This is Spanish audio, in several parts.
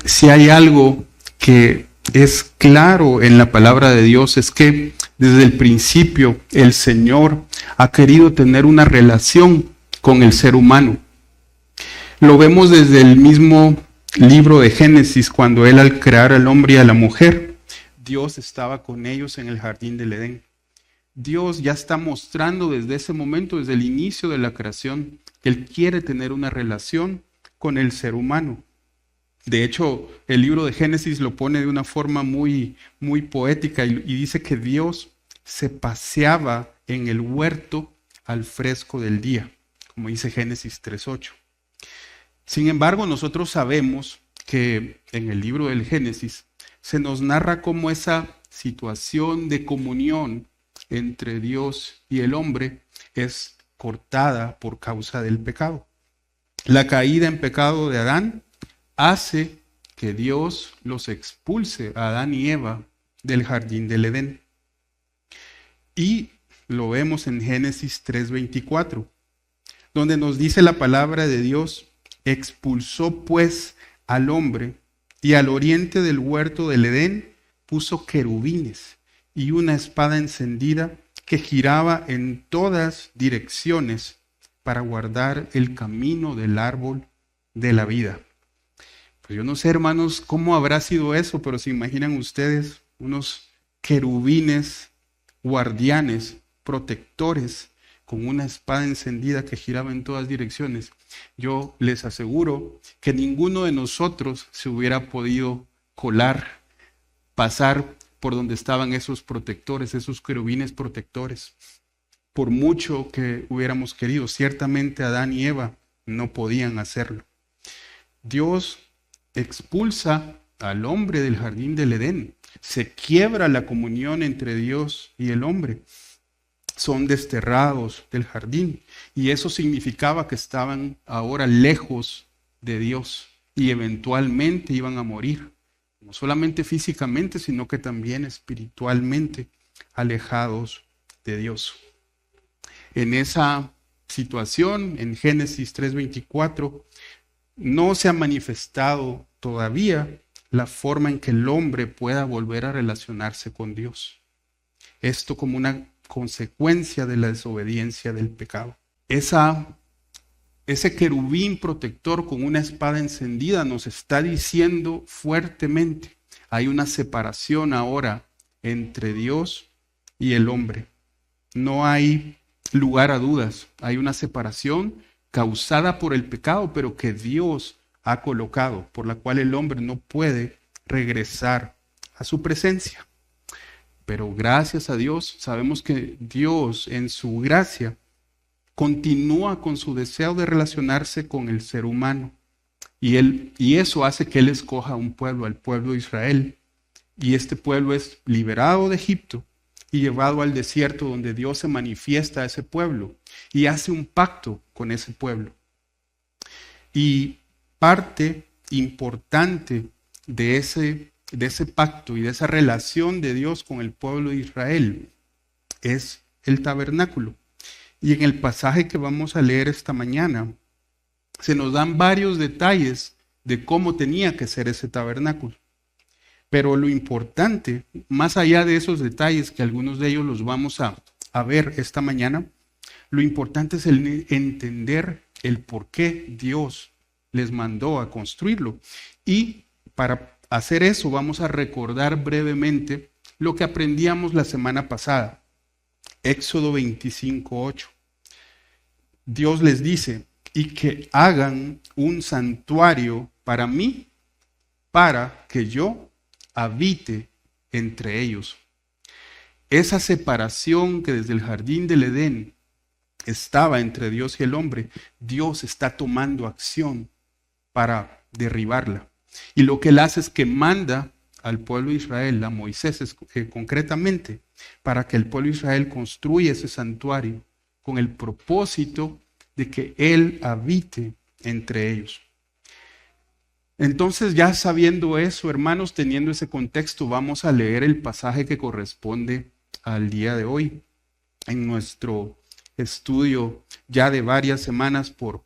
si hay algo que es claro en la palabra de Dios, es que desde el principio el Señor ha querido tener una relación con el ser humano. Lo vemos desde el mismo libro de Génesis, cuando Él, al crear al hombre y a la mujer, Dios estaba con ellos en el jardín del Edén. Dios ya está mostrando desde ese momento, desde el inicio de la creación, que Él quiere tener una relación con el ser humano. De hecho, el libro de Génesis lo pone de una forma muy poética y dice que Dios se paseaba en el huerto al fresco del día, como dice Génesis 3:8. Sin embargo, nosotros sabemos que en el libro del Génesis se nos narra cómo esa situación de comunión entre Dios y el hombre es cortada por causa del pecado. La caída en pecado de Adán hace que Dios los expulse a Adán y Eva del jardín del Edén. Y lo vemos en Génesis 3:24, donde nos dice la palabra de Dios: expulsó pues al hombre y al oriente del huerto del Edén puso querubines y una espada encendida que giraba en todas direcciones para guardar el camino del árbol de la vida. Pues yo no sé, hermanos, cómo habrá sido eso, pero se imaginan ustedes unos querubines, guardianes, protectores, con una espada encendida que giraba en todas direcciones. Yo les aseguro que ninguno de nosotros se hubiera podido colar, pasar por donde estaban esos protectores, esos querubines protectores. Por mucho que hubiéramos querido, ciertamente Adán y Eva no podían hacerlo. Dios expulsa al hombre del jardín del Edén. Se quiebra la comunión entre Dios y el hombre. Son desterrados del jardín. Y eso significaba que estaban ahora lejos de Dios y eventualmente iban a morir. No solamente físicamente, sino que también espiritualmente alejados de Dios. En esa situación, en Génesis 3:24, no se ha manifestado todavía la forma en que el hombre pueda volver a relacionarse con Dios. Esto como una consecuencia de la desobediencia del pecado. Ese querubín protector con una espada encendida nos está diciendo fuertemente: hay una separación ahora entre Dios y el hombre. No hay lugar a dudas, hay una separación causada por el pecado, pero que Dios ha colocado, por la cual el hombre no puede regresar a su presencia. Pero gracias a Dios, sabemos que Dios en su gracia continúa con su deseo de relacionarse con el ser humano. Y eso hace que Él escoja un pueblo, al pueblo de Israel. Y este pueblo es liberado de Egipto y llevado al desierto, donde Dios se manifiesta a ese pueblo y hace un pacto con ese pueblo. Y parte importante de ese pacto y de esa relación de Dios con el pueblo de Israel es el tabernáculo. Y en el pasaje que vamos a leer esta mañana, se nos dan varios detalles de cómo tenía que ser ese tabernáculo. Pero lo importante, más allá de esos detalles, que algunos de ellos los vamos a ver esta mañana, lo importante es el entender el por qué Dios les mandó a construirlo. Y para hacer eso vamos a recordar brevemente lo que aprendíamos la semana pasada. Éxodo 25:8. Dios les dice: y que hagan un santuario para mí, para que yo habite entre ellos. Esa separación que desde el jardín del Edén estaba entre Dios y el hombre, Dios está tomando acción para derribarla. Y lo que Él hace es que manda al pueblo de Israel, a Moisés concretamente, para que el pueblo de Israel construya ese santuario con el propósito de que Él habite entre ellos. Entonces, ya sabiendo eso, hermanos, teniendo ese contexto, vamos a leer el pasaje que corresponde al día de hoy. En nuestro estudio ya de varias semanas por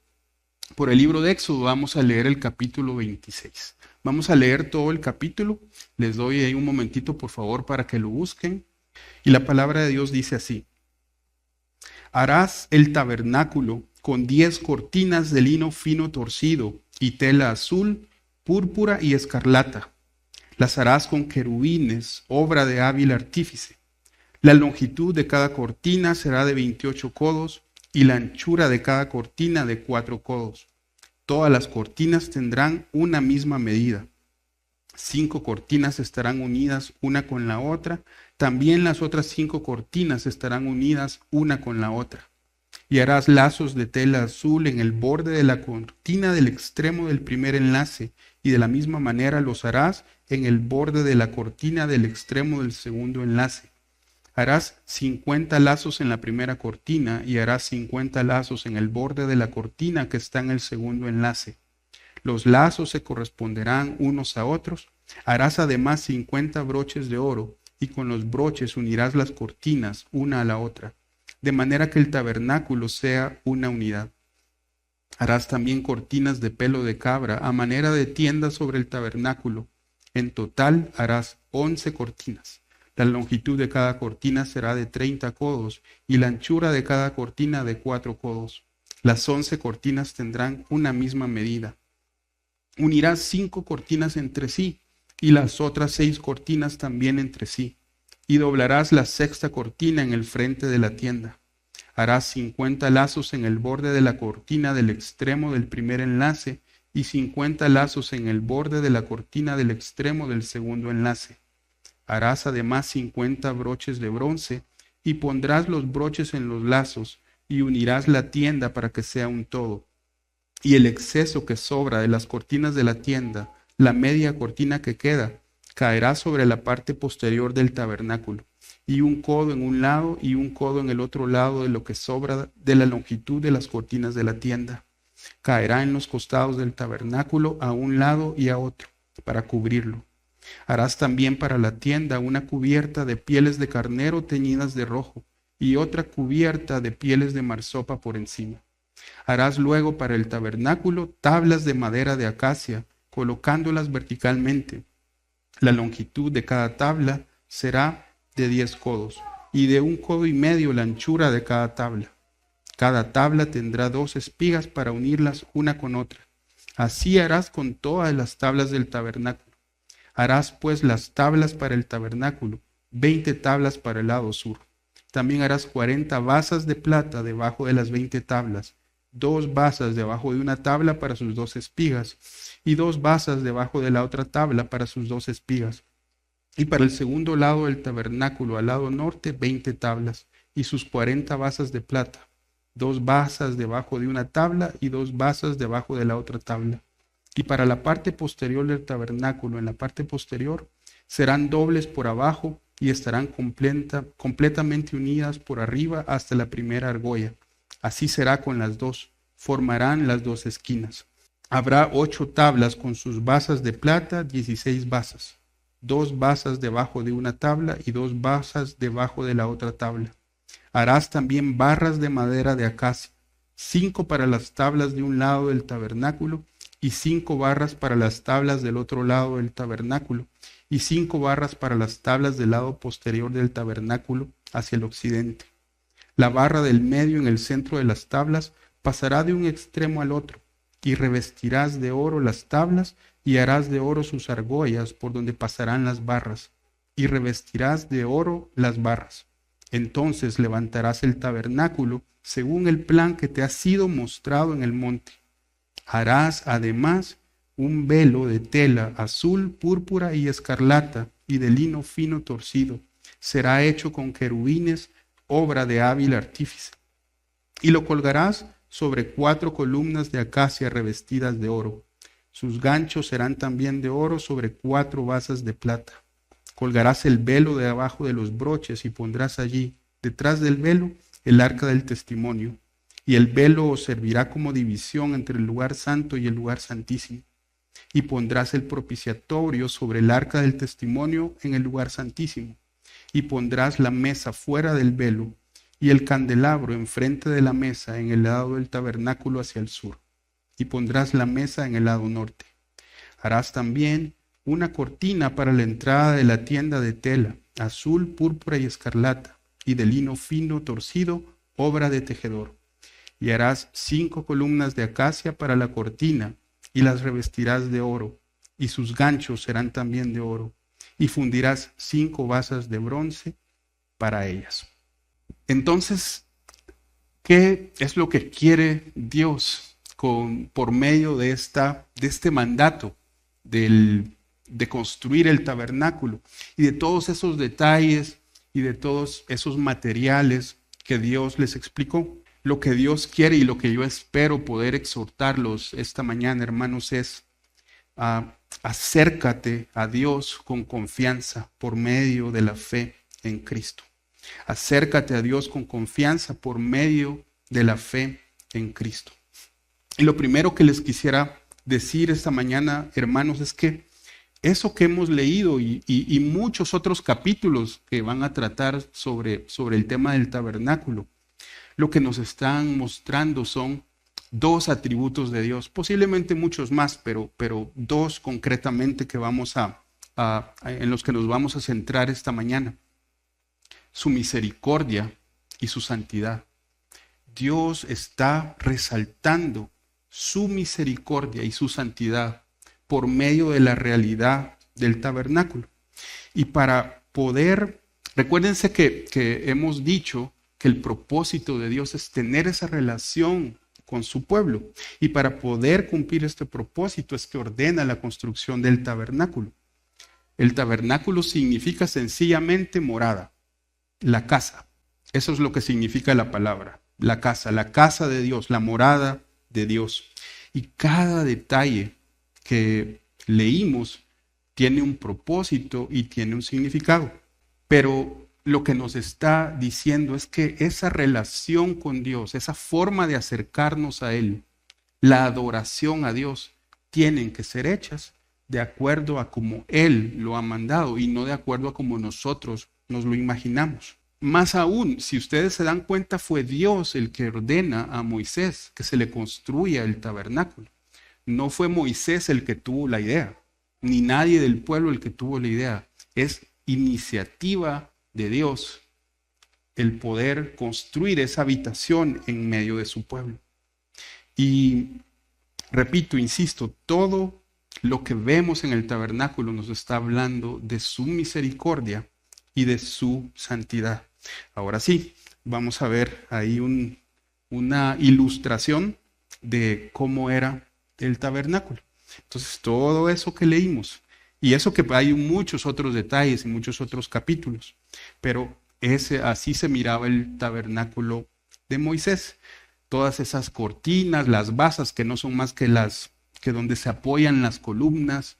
el libro de Éxodo, vamos a leer el capítulo 26. Vamos a leer todo el capítulo. Les doy ahí un momentito, por favor, para que lo busquen. Y la palabra de Dios dice así: harás el tabernáculo con 10 cortinas de lino fino torcido y tela azul, púrpura y escarlata. Las harás con querubines, obra de hábil artífice. La longitud de cada cortina será de 28 codos y la anchura de cada cortina de 4 codos. Todas las cortinas tendrán una misma medida. 5 cortinas estarán unidas una con la otra. También las otras 5 cortinas estarán unidas una con la otra. Y harás lazos de tela azul en el borde de la cortina del extremo del primer enlace, y de la misma manera los harás en el borde de la cortina del extremo del segundo enlace. Harás 50 lazos en la primera cortina y harás 50 lazos en el borde de la cortina que está en el segundo enlace. Los lazos se corresponderán unos a otros. Harás además 50 broches de oro, y con los broches unirás las cortinas una a la otra, de manera que el tabernáculo sea una unidad. Harás también cortinas de pelo de cabra a manera de tienda sobre el tabernáculo. En total harás 11 cortinas. La longitud de cada cortina será de 30 codos y la anchura de cada cortina de 4 codos. Las 11 cortinas tendrán una misma medida. Unirás 5 cortinas entre sí y las otras 6 cortinas también entre sí, y doblarás la sexta cortina en el frente de la tienda. Harás 50 lazos en el borde de la cortina del extremo del primer enlace y 50 lazos en el borde de la cortina del extremo del segundo enlace. Harás además 50 broches de bronce y pondrás los broches en los lazos y unirás la tienda para que sea un todo. Y el exceso que sobra de las cortinas de la tienda, la media cortina que queda, caerá sobre la parte posterior del tabernáculo, y un codo en un lado y un codo en el otro lado de lo que sobra de la longitud de las cortinas de la tienda. Caerá en los costados del tabernáculo a un lado y a otro, para cubrirlo. Harás también para la tienda una cubierta de pieles de carnero teñidas de rojo, y otra cubierta de pieles de marsopa por encima. Harás luego para el tabernáculo tablas de madera de acacia, colocándolas verticalmente. La longitud de cada tabla será de 10 codos, y de 1,5 codos la anchura de cada tabla. Cada tabla tendrá 2 espigas para unirlas una con otra. Así harás con todas las tablas del tabernáculo. Harás pues las tablas para el tabernáculo, 20 tablas para el lado sur. También harás 40 basas de plata debajo de las 20 tablas, 2 basas debajo de una tabla para sus 2 espigas, y 2 basas debajo de la otra tabla para sus 2 espigas. Y para el segundo lado del tabernáculo, al lado norte, 20 tablas, y sus 40 basas de plata, 2 basas debajo de una tabla y 2 basas debajo de la otra tabla. Y para la parte posterior del tabernáculo, en la parte posterior, serán dobles por abajo y estarán completamente unidas por arriba hasta la primera argolla. Así será con las dos, formarán las 2 esquinas. Habrá 8 tablas con sus basas de plata, 16 basas, 2 basas debajo de una tabla y 2 basas debajo de la otra tabla. Harás también barras de madera de acacia, 5 para las tablas de un lado del tabernáculo y 5 barras para las tablas del otro lado del tabernáculo y 5 barras para las tablas del lado posterior del tabernáculo hacia el occidente. La barra del medio en el centro de las tablas pasará de un extremo al otro, y revestirás de oro las tablas y harás de oro sus argollas por donde pasarán las barras, y revestirás de oro las barras. Entonces levantarás el tabernáculo según el plan que te ha sido mostrado en el monte. Harás además un velo de tela azul, púrpura y escarlata y de lino fino torcido. Será hecho con querubines, obra de hábil artífice. Y lo colgarás sobre 4 columnas de acacia revestidas de oro. Sus ganchos serán también de oro sobre 4 basas de plata. Colgarás el velo de abajo de los broches y pondrás allí, detrás del velo, el arca del testimonio. Y el velo os servirá como división entre el lugar santo y el lugar santísimo. Y pondrás el propiciatorio sobre el arca del testimonio en el lugar santísimo. Y pondrás la mesa fuera del velo y el candelabro enfrente de la mesa en el lado del tabernáculo hacia el sur. Y pondrás la mesa en el lado norte. Harás también una cortina para la entrada de la tienda de tela, azul, púrpura y escarlata, y de lino fino torcido, obra de tejedor. Y harás 5 columnas de acacia para la cortina, y las revestirás de oro, y sus ganchos serán también de oro, y fundirás 5 basas de bronce para ellas. Entonces, ¿qué es lo que quiere Dios por medio de este mandato de construir el tabernáculo y de todos esos detalles y de todos esos materiales que Dios les explicó? Lo que Dios quiere y lo que yo espero poder exhortarlos esta mañana, hermanos, es acércate a Dios con confianza por medio de la fe en Cristo. Acércate a Dios con confianza por medio de la fe en Cristo. Y lo primero que les quisiera decir esta mañana, hermanos, es que eso que hemos leído y muchos otros capítulos que van a tratar sobre el tema del tabernáculo, lo que nos están mostrando son 2 atributos de Dios, posiblemente muchos más, pero 2 concretamente que en los que nos vamos a centrar esta mañana. Su misericordia y su santidad. Dios está resaltando su misericordia y su santidad por medio de la realidad del tabernáculo. Y para poder, recuérdense que hemos dicho que el propósito de Dios es tener esa relación con su pueblo. Y para poder cumplir este propósito es que ordena la construcción del tabernáculo. El tabernáculo significa sencillamente morada, la casa. Eso es lo que significa la palabra, la casa de Dios, la morada de Dios. Y cada detalle que leímos tiene un propósito y tiene un significado. Pero lo que nos está diciendo es que esa relación con Dios, esa forma de acercarnos a Él, la adoración a Dios, tienen que ser hechas de acuerdo a como Él lo ha mandado y no de acuerdo a como nosotros nos lo imaginamos. Más aún, si ustedes se dan cuenta, fue Dios el que ordena a Moisés que se le construya el tabernáculo. No fue Moisés el que tuvo la idea, ni nadie del pueblo el que tuvo la idea. Es iniciativa de Dios el poder construir esa habitación en medio de su pueblo. Y repito, insisto, todo lo que vemos en el tabernáculo nos está hablando de su misericordia y de su santidad. Ahora sí, vamos a ver ahí una ilustración de cómo era el tabernáculo. Entonces, todo eso que leímos, y eso que hay muchos otros detalles y muchos otros capítulos, pero así se miraba el tabernáculo de Moisés. Todas esas cortinas, las basas que no son más que donde se apoyan las columnas,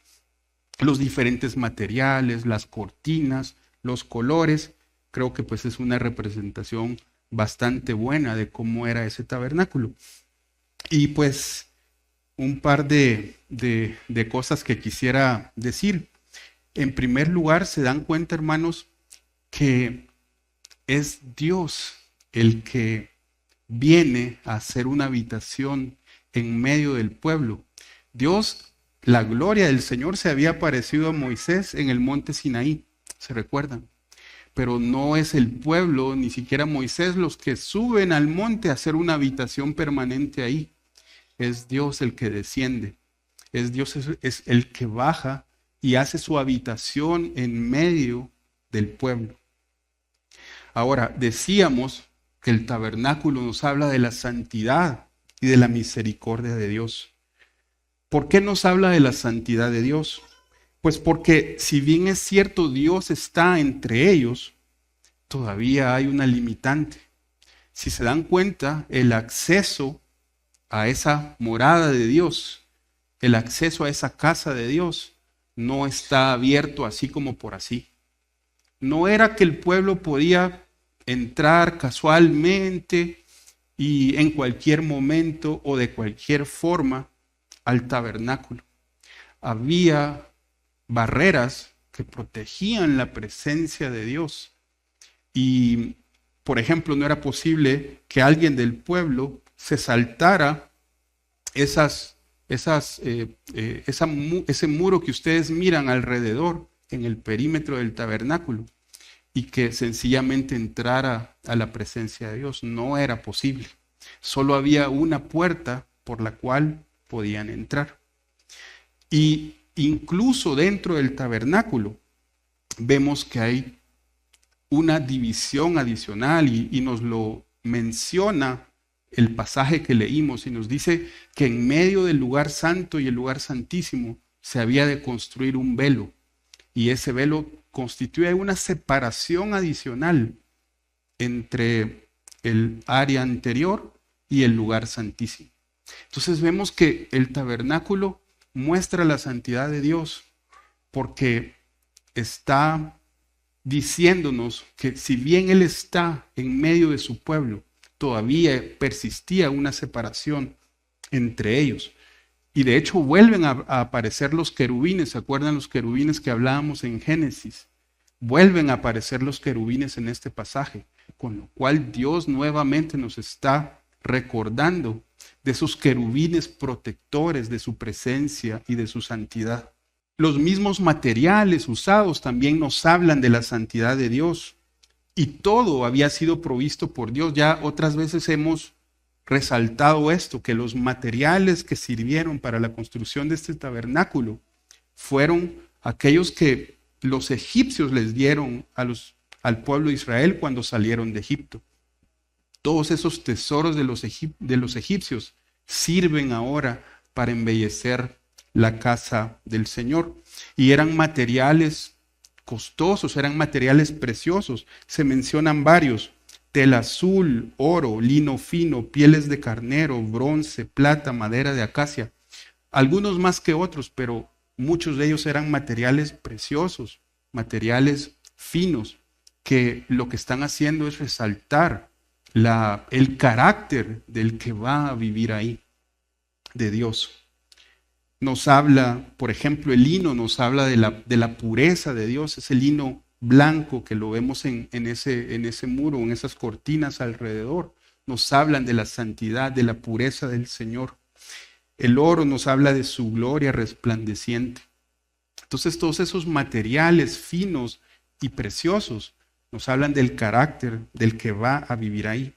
los diferentes materiales, las cortinas, los colores. Creo que pues es una representación bastante buena de cómo era ese tabernáculo. Y pues un par de cosas que quisiera decir. En primer lugar, se dan cuenta, hermanos, que es Dios el que viene a hacer una habitación en medio del pueblo. Dios, la gloria del Señor se había aparecido a Moisés en el monte Sinaí, ¿se recuerdan? Pero no es el pueblo, ni siquiera Moisés, los que suben al monte a hacer una habitación permanente ahí. Es Dios el que desciende. Es Dios es el que baja y hace su habitación en medio del pueblo. Ahora, decíamos que el tabernáculo nos habla de la santidad y de la misericordia de Dios. ¿Por qué nos habla de la santidad de Dios? Pues porque si bien es cierto Dios está entre ellos, todavía hay una limitante. Si se dan cuenta, el acceso a esa morada de Dios, el acceso a esa casa de Dios, no está abierto así como por así. No era que el pueblo podía entrar casualmente y en cualquier momento o de cualquier forma al tabernáculo. Había barreras que protegían la presencia de Dios. Y, por ejemplo, no era posible que alguien del pueblo se saltara esas ese muro que ustedes miran alrededor en el perímetro del tabernáculo y que sencillamente entrara a la presencia de Dios. No era posible. Solo había una puerta por la cual podían entrar. Y incluso dentro del tabernáculo vemos que hay una división adicional y nos lo menciona el pasaje que leímos y nos dice que en medio del lugar santo y el lugar santísimo se había de construir un velo, y ese velo constituye una separación adicional entre el área anterior y el lugar santísimo. Entonces vemos que el tabernáculo muestra la santidad de Dios porque está diciéndonos que si bien Él está en medio de su pueblo, todavía persistía una separación entre ellos. Y de hecho vuelven a aparecer los querubines. ¿Se acuerdan los querubines que hablábamos en Génesis? Vuelven a aparecer los querubines en este pasaje, con lo cual Dios nuevamente nos está recordando de esos querubines protectores de su presencia y de su santidad. Los mismos materiales usados también nos hablan de la santidad de Dios. Y todo había sido provisto por Dios. Ya otras veces hemos resaltado esto, que los materiales que sirvieron para la construcción de este tabernáculo fueron aquellos que los egipcios les dieron al pueblo de Israel cuando salieron de Egipto. Todos esos tesoros de los egipcios sirven ahora para embellecer la casa del Señor. Y eran materiales costosos, eran materiales preciosos. Se mencionan varios: tela azul, oro, lino fino, pieles de carnero, bronce, plata, madera de acacia. Algunos más que otros, pero muchos de ellos eran materiales preciosos, materiales finos, que lo que están haciendo es resaltar el carácter del que va a vivir ahí, de Dios. Nos habla, por ejemplo, el lino nos habla de la pureza de Dios, ese lino blanco que lo vemos en ese muro, en esas cortinas alrededor. Nos hablan de la santidad, de la pureza del Señor. El oro nos habla de su gloria resplandeciente. Entonces todos esos materiales finos y preciosos nos hablan del carácter del que va a vivir ahí.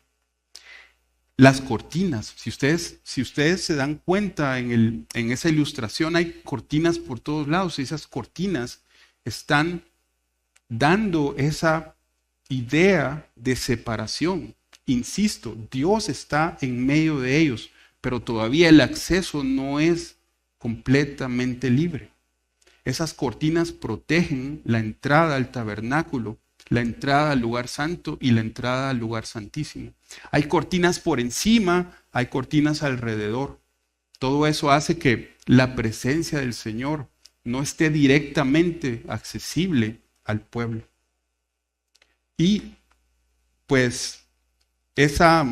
Las cortinas, si ustedes se dan cuenta en esa ilustración, hay cortinas por todos lados, y esas cortinas están dando esa idea de separación. Insisto, Dios está en medio de ellos, pero todavía el acceso no es completamente libre. Esas cortinas protegen la entrada al tabernáculo, la entrada al lugar santo y la entrada al lugar santísimo. Hay cortinas por encima, hay cortinas alrededor. Todo eso hace que la presencia del Señor no esté directamente accesible al pueblo. Y pues esa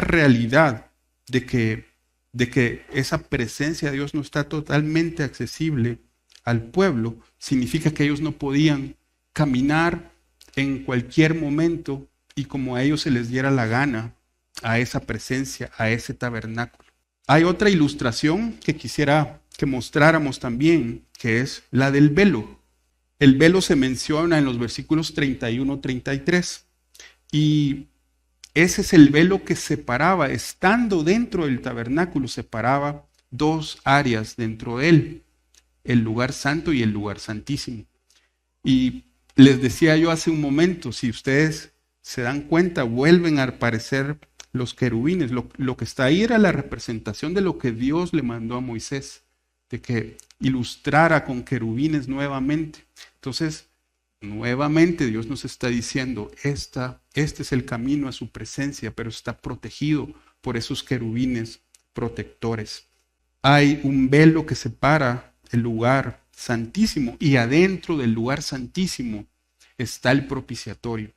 realidad de que esa presencia de Dios no está totalmente accesible al pueblo, significa que ellos no podían caminar en cualquier momento y como a ellos se les diera la gana a esa presencia, a ese tabernáculo. Hay otra ilustración que quisiera que mostráramos también, que es la del velo. El velo se menciona en los versículos 31-33 y ese es el velo que separaba, estando dentro del tabernáculo, separaba dos áreas dentro de él, el lugar santo y el lugar santísimo. Y les decía yo hace un momento, si ustedes se dan cuenta, vuelven a aparecer los querubines. Lo que está ahí era la representación de lo que Dios le mandó a Moisés, de que ilustrara con querubines nuevamente. Entonces, nuevamente Dios nos está diciendo, este es el camino a su presencia, pero está protegido por esos querubines protectores. Hay un velo que separa el lugar santísimo y adentro del lugar santísimo está el propiciatorio.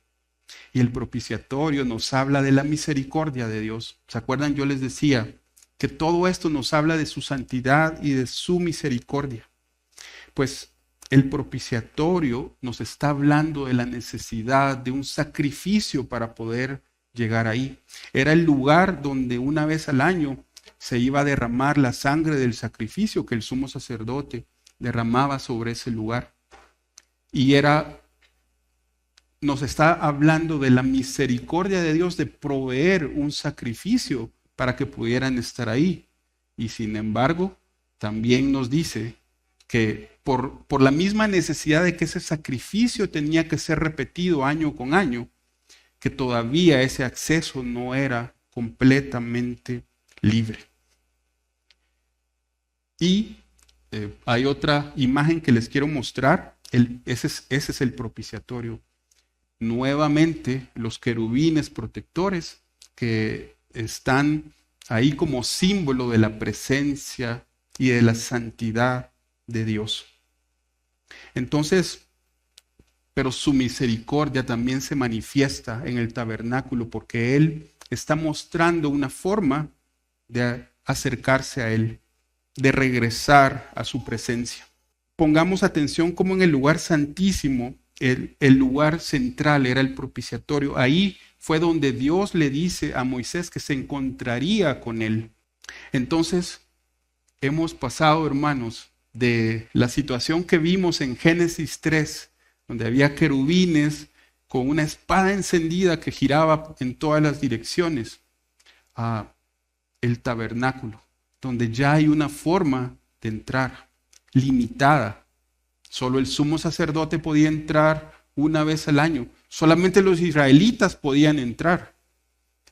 Y el propiciatorio nos habla de la misericordia de Dios. ¿Se acuerdan? Yo les decía que todo esto nos habla de su santidad y de su misericordia. Pues el propiciatorio nos está hablando de la necesidad de un sacrificio para poder llegar ahí. Era el lugar donde una vez al año se iba a derramar la sangre del sacrificio que el sumo sacerdote derramaba sobre ese lugar. Y nos está hablando de la misericordia de Dios de proveer un sacrificio para que pudieran estar ahí. Y sin embargo, también nos dice que por la misma necesidad de que ese sacrificio tenía que ser repetido año con año, que todavía ese acceso no era completamente libre. Y hay otra imagen que les quiero mostrar. Ese es el propiciatorio. Nuevamente los querubines protectores que están ahí como símbolo de la presencia y de la santidad de Dios. Entonces, pero su misericordia también se manifiesta en el tabernáculo porque Él está mostrando una forma de acercarse a Él, de regresar a su presencia. Pongamos atención como en el lugar santísimo, el lugar central era el propiciatorio. Ahí fue donde Dios le dice a Moisés que se encontraría con él. Entonces, hemos pasado, hermanos, de la situación que vimos en Génesis 3, donde había querubines con una espada encendida que giraba en todas las direcciones, a el tabernáculo, donde ya hay una forma de entrar limitada. Solo el sumo sacerdote podía entrar una vez al año. Solamente los israelitas podían entrar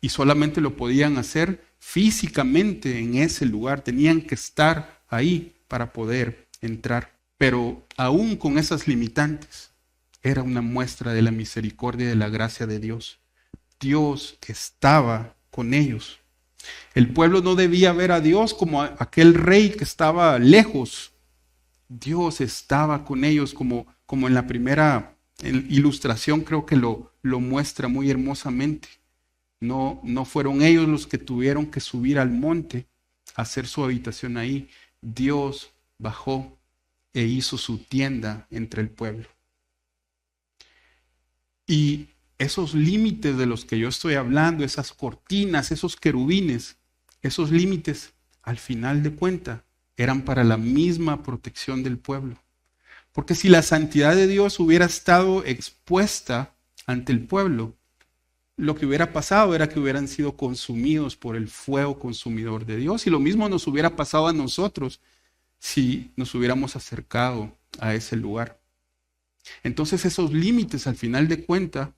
y solamente lo podían hacer físicamente en ese lugar. Tenían que estar ahí para poder entrar. Pero aún con esas limitantes, era una muestra de la misericordia y de la gracia de Dios. Dios estaba con ellos. El pueblo no debía ver a Dios como aquel rey que estaba lejos. Dios estaba con ellos como en la primera ilustración, creo que lo muestra muy hermosamente. No fueron ellos los que tuvieron que subir al monte a hacer su habitación ahí. Dios bajó e hizo su tienda entre el pueblo. Y esos límites de los que yo estoy hablando, esas cortinas, esos querubines, esos límites, al final de cuentas, eran para la misma protección del pueblo. Porque si la santidad de Dios hubiera estado expuesta ante el pueblo, lo que hubiera pasado era que hubieran sido consumidos por el fuego consumidor de Dios. Y lo mismo nos hubiera pasado a nosotros si nos hubiéramos acercado a ese lugar. Entonces esos límites, al final de cuentas,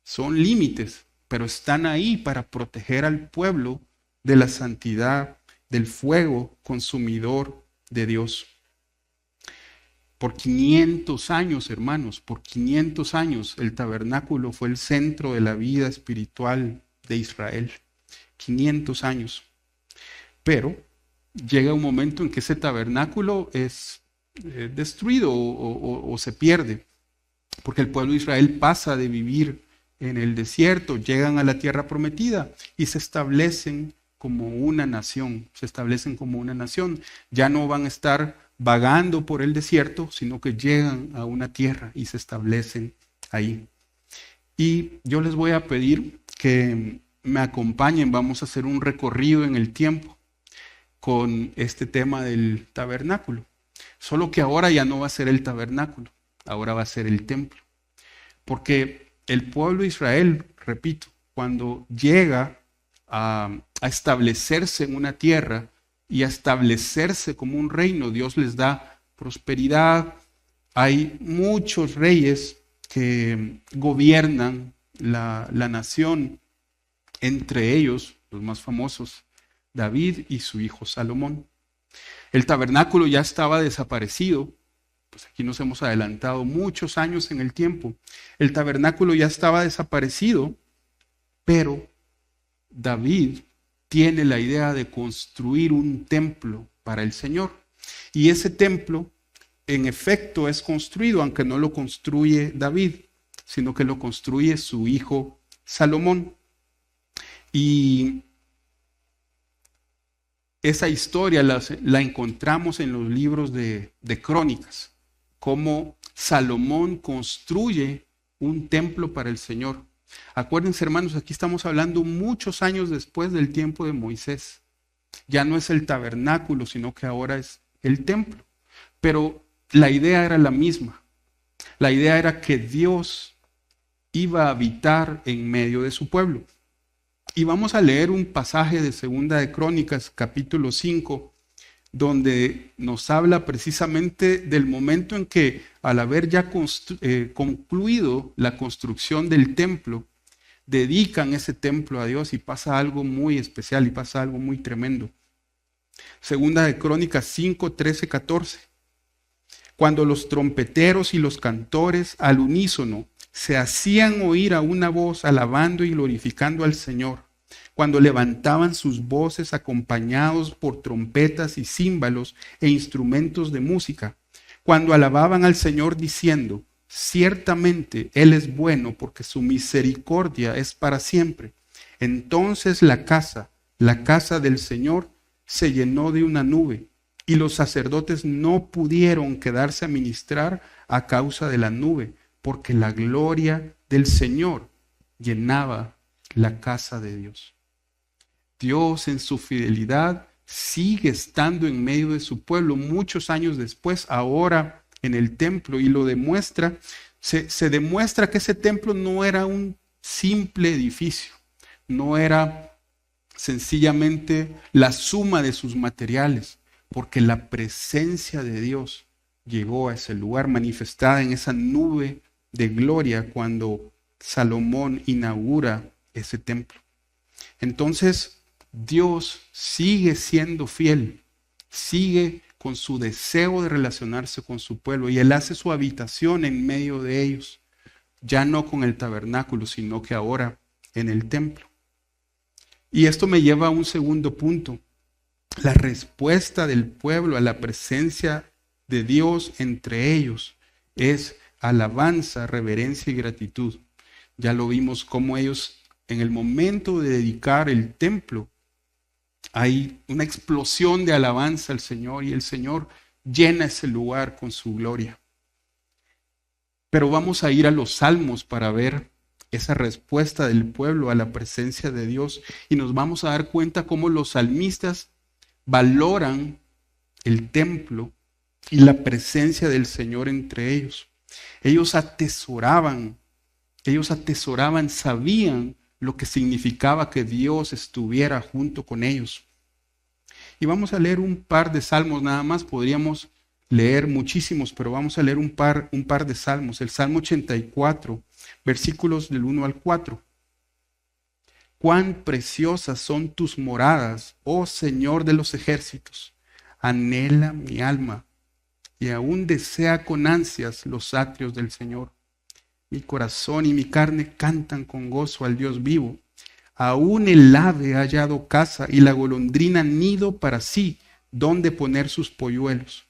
son límites, pero están ahí para proteger al pueblo de la santidad, del fuego consumidor de Dios. Por 500 años, hermanos, por 500 años el tabernáculo fue el centro de la vida espiritual de Israel. 500 años. Pero llega un momento en que ese tabernáculo es destruido o se pierde, porque el pueblo de Israel pasa de vivir en el desierto, llegan a la tierra prometida y se establecen como una nación, Ya no van a estar vagando por el desierto, sino que llegan a una tierra y se establecen ahí. Y yo les voy a pedir que me acompañen, vamos a hacer un recorrido en el tiempo con este tema del tabernáculo. Solo que ahora ya no va a ser el tabernáculo, ahora va a ser el templo. Porque el pueblo de Israel, repito, cuando llega a establecerse en una tierra y a establecerse como un reino, Dios les da prosperidad. Hay muchos reyes que gobiernan la nación, entre ellos los más famosos, David y su hijo Salomón. El tabernáculo ya estaba desaparecido, pues aquí nos hemos adelantado muchos años en el tiempo. El tabernáculo ya estaba desaparecido, pero David tiene la idea de construir un templo para el Señor. Y ese templo, en efecto, es construido, aunque no lo construye David, sino que lo construye su hijo Salomón. Y esa historia la encontramos en los libros de Crónicas, cómo Salomón construye un templo para el Señor. Acuérdense, hermanos, aquí estamos hablando muchos años después del tiempo de Moisés. Ya no es el tabernáculo, sino que ahora es el templo. Pero la idea era la misma. La idea era que Dios iba a habitar en medio de su pueblo. Y vamos a leer un pasaje de Segunda de Crónicas, capítulo 5, donde nos habla precisamente del momento en que, al haber ya concluido la construcción del templo, dedican ese templo a Dios y pasa algo muy especial y pasa algo muy tremendo. Segunda de Crónicas 5, 13, 14. Cuando los trompeteros y los cantores al unísono se hacían oír a una voz alabando y glorificando al Señor, cuando levantaban sus voces acompañados por trompetas y címbalos e instrumentos de música, cuando alababan al Señor diciendo, ciertamente Él es bueno porque su misericordia es para siempre. Entonces la casa del Señor, se llenó de una nube y los sacerdotes no pudieron quedarse a ministrar a causa de la nube, porque la gloria del Señor llenaba la casa de Dios. Dios en su fidelidad sigue estando en medio de su pueblo muchos años después, ahora en el templo, y lo demuestra. Se demuestra que ese templo no era un simple edificio, no era sencillamente la suma de sus materiales, porque la presencia de Dios llegó a ese lugar manifestada en esa nube de gloria cuando Salomón inaugura ese templo. Entonces, Dios sigue siendo fiel, sigue con su deseo de relacionarse con su pueblo y Él hace su habitación en medio de ellos, ya no con el tabernáculo, sino que ahora en el templo. Y esto me lleva a un segundo punto, la respuesta del pueblo a la presencia de Dios entre ellos es alabanza, reverencia y gratitud. Ya lo vimos cómo ellos en el momento de dedicar el templo, hay una explosión de alabanza al Señor y el Señor llena ese lugar con su gloria. Pero vamos a ir a los Salmos para ver esa respuesta del pueblo a la presencia de Dios y nos vamos a dar cuenta cómo los salmistas valoran el templo y la presencia del Señor entre ellos. Ellos atesoraban, sabían lo que significaba que Dios estuviera junto con ellos. Y vamos a leer un par de salmos nada más, podríamos leer muchísimos, pero vamos a leer un par de salmos. El Salmo 84, versículos del 1 al 4. Cuán preciosas son tus moradas, oh Señor de los ejércitos. Anhela mi alma y aún desea con ansias los atrios del Señor. Mi corazón y mi carne cantan con gozo al Dios vivo. Aún el ave ha hallado casa y la golondrina nido para sí, donde poner sus polluelos.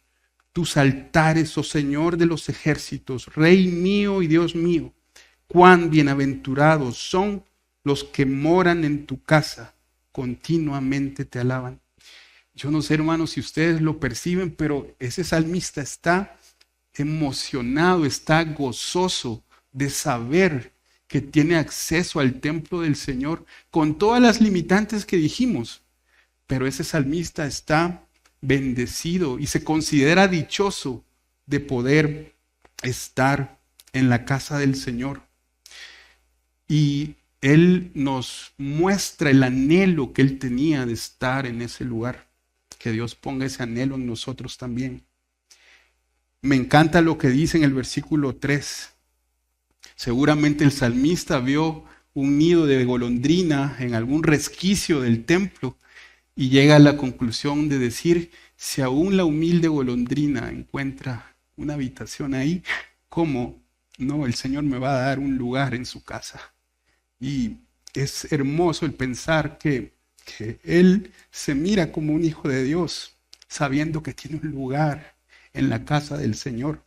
Tus altares, oh Señor de los ejércitos, Rey mío y Dios mío, cuán bienaventurados son los que moran en tu casa, continuamente te alaban. Yo no sé, hermanos, si ustedes lo perciben, pero ese salmista está emocionado, está gozoso de saber que tiene acceso al templo del Señor con todas las limitantes que dijimos. Pero ese salmista está bendecido y se considera dichoso de poder estar en la casa del Señor. Y él nos muestra el anhelo que él tenía de estar en ese lugar. Que Dios ponga ese anhelo en nosotros también. Me encanta lo que dice en el versículo 3. Seguramente el salmista vio un nido de golondrina en algún resquicio del templo y llega a la conclusión de decir, si aún la humilde golondrina encuentra una habitación ahí, ¿cómo no? El Señor me va a dar un lugar en su casa. Y es hermoso el pensar que Él se mira como un hijo de Dios, sabiendo que tiene un lugar en la casa del Señor.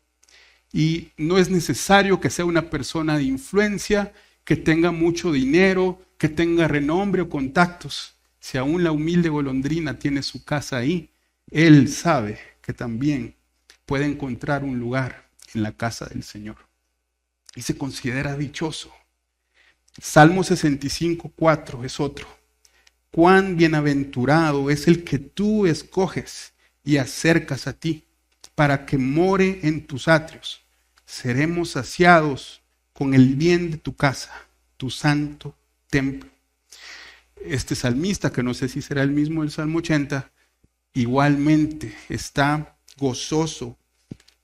Y no es necesario que sea una persona de influencia, que tenga mucho dinero, que tenga renombre o contactos. Si aún la humilde golondrina tiene su casa ahí, Él sabe que también puede encontrar un lugar en la casa del Señor. Y se considera dichoso. Salmo 65, 4 es otro. cuán bienaventurado es el que tú escoges y acercas a ti, para que more en tus atrios. Seremos saciados con el bien de tu casa, tu santo templo. Este salmista, que no sé si será el mismo del Salmo 80, igualmente está gozoso,